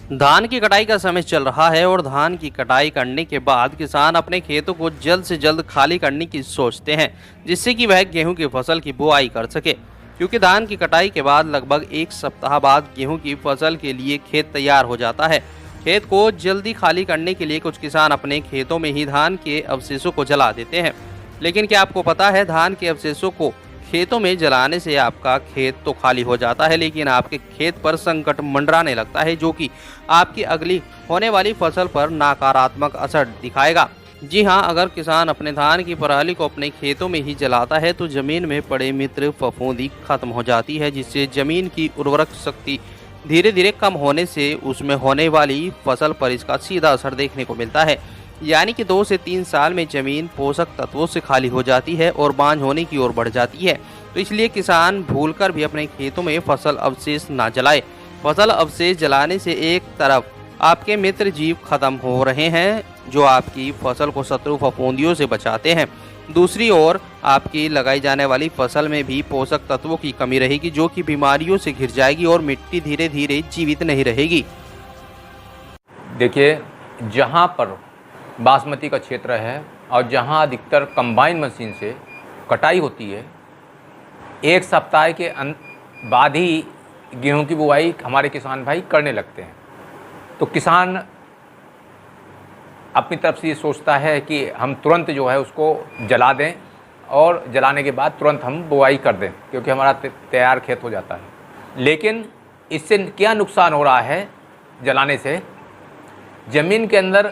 धान की कटाई का समय चल रहा है और धान की कटाई करने के बाद किसान अपने खेतों को जल्द से जल्द खाली करने की सोचते हैं, जिससे कि वह गेहूं की फसल की बुआई कर सके। क्योंकि धान की कटाई के बाद लगभग एक सप्ताह बाद गेहूं की फसल के लिए खेत तैयार हो जाता है। खेत को जल्दी खाली करने के लिए कुछ किसान अपने खेतों में ही धान के अवशेषों को जला देते हैं। लेकिन क्या आपको पता है, धान के अवशेषों को खेतों में जलाने से आपका खेत तो खाली हो जाता है, लेकिन आपके खेत पर संकट मंडराने लगता है, जो कि आपकी अगली होने वाली फसल पर नकारात्मक असर दिखाएगा। जी हाँ, अगर किसान अपने धान की पराली को अपने खेतों में ही जलाता है तो जमीन में पड़े मित्र फफूंदी खत्म हो जाती है, जिससे जमीन की उर्वरक शक्ति धीरे धीरे कम होने से उसमें होने वाली फसल पर इसका सीधा असर देखने को मिलता है। यानी कि 2 से 3 साल में जमीन पोषक तत्वों से खाली हो जाती है और बांझ होने की ओर बढ़ जाती है। तो इसलिए किसान भूलकर भी अपने खेतों में फसल अवशेष ना जलाए। फसल अवशेष जलाने से एक तरफ आपके मित्र जीव खत्म हो रहे हैं, जो आपकी फसल को शत्रु फफूंदियों से बचाते हैं। दूसरी ओर आपकी लगाई जाने वाली फसल में भी पोषक तत्वों की कमी रहेगी, जो कि बीमारियों से घिर जाएगी और मिट्टी धीरे धीरे जीवित नहीं रहेगी। देखिए, जहाँ पर बासमती का क्षेत्र है और जहाँ अधिकतर कंबाइन मशीन से कटाई होती है, एक सप्ताह के बाद ही गेहूं की बुआई हमारे किसान भाई करने लगते हैं। तो किसान अपनी तरफ से ये सोचता है कि हम तुरंत जो है उसको जला दें और जलाने के बाद तुरंत हम बुआई कर दें, क्योंकि हमारा तैयार खेत हो जाता है। लेकिन इससे क्या नुकसान हो रहा है? जलाने से ज़मीन के अंदर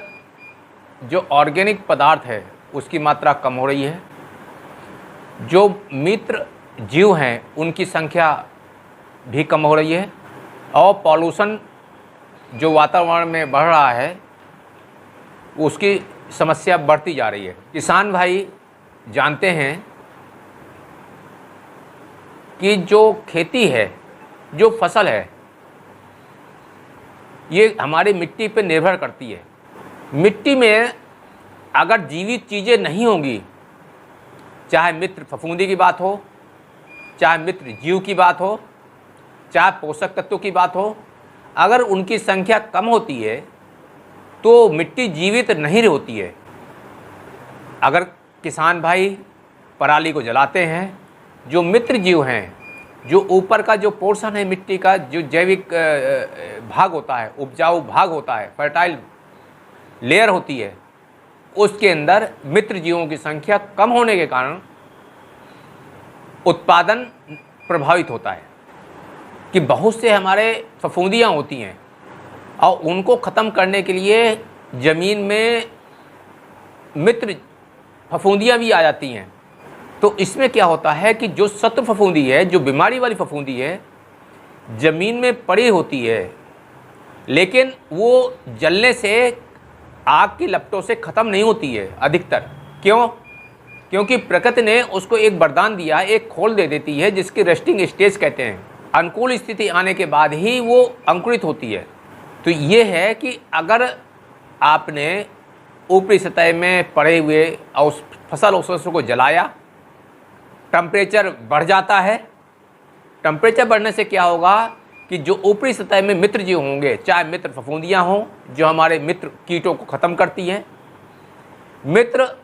जो ऑर्गेनिक पदार्थ है उसकी मात्रा कम हो रही है। जो मित्र जीव हैं उनकी संख्या भी कम हो रही है और पॉल्यूशन जो वातावरण में बढ़ रहा है उसकी समस्या बढ़ती जा रही है। किसान भाई जानते हैं कि जो खेती है, जो फसल है, ये हमारी मिट्टी पर निर्भर करती है। मिट्टी में अगर जीवित चीज़ें नहीं होंगी, चाहे मित्र फफूंदी की बात हो, चाहे मित्र जीव की बात हो, चाहे पोषक तत्वों की बात हो, अगर उनकी संख्या कम होती है तो मिट्टी जीवित नहीं होती है। अगर किसान भाई पराली को जलाते हैं, जो मित्र जीव हैं, जो ऊपर का जो पोर्शन है मिट्टी का, जो जैविक भाग होता है, उपजाऊ भाग होता है, फर्टाइल लेयर होती है, उसके अंदर मित्र जीवों की संख्या कम होने के कारण उत्पादन प्रभावित होता है। कि बहुत से हमारे फफूंदियाँ होती हैं और उनको ख़त्म करने के लिए ज़मीन में मित्र फफूंदियाँ भी आ जाती हैं। तो इसमें क्या होता है कि जो शत्रु फफूंदी है, जो बीमारी वाली फफूंदी है, ज़मीन में पड़ी होती है, लेकिन वो जलने से आग की लपटों से ख़त्म नहीं होती है अधिकतर। क्यों? क्योंकि प्रकृति ने उसको एक वरदान दिया, एक खोल दे देती है, जिसकी रेस्टिंग स्टेज कहते हैं। अनुकूल स्थिति आने के बाद ही वो अंकुरित होती है। तो ये है कि अगर आपने ऊपरी सतह में पड़े हुए फसल अवशेषों को जलाया, टेम्परेचर बढ़ जाता है। टेम्परेचर बढ़ने से क्या होगा कि जो ऊपरी सतह में मित्र जीव होंगे, चाहे मित्र फफूंदियाँ हों जो हमारे मित्र कीटों को ख़त्म करती हैं, मित्र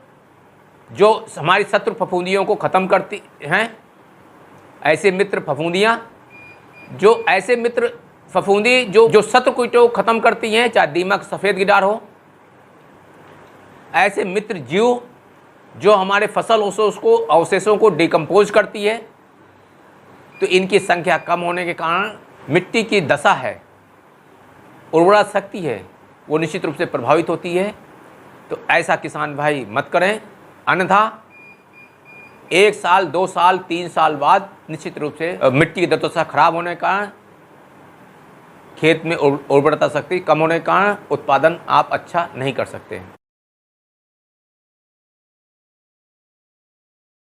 जो हमारी शत्रु फफूंदियों को ख़त्म करती हैं, ऐसे मित्र फफूंदियाँ, जो ऐसे मित्र फफूंदी जो शत्रु कीटों को ख़त्म करती हैं, चाहे दीमक, सफ़ेद गिडार हो, ऐसे मित्र जीव जो हमारे फसल अवशेषों को डिकम्पोज करती है, तो इनकी संख्या कम होने के कारण मिट्टी की दशा है, उर्वरा शक्ति है, वो निश्चित रूप से प्रभावित होती है। तो ऐसा किसान भाई मत करें, अन्यथा 1 साल, 2 साल, 3 साल बाद निश्चित रूप से मिट्टी की दशा खराब होने के कारण, खेत में उर्वरता शक्ति कम होने के कारण उत्पादन आप अच्छा नहीं कर सकते हैं।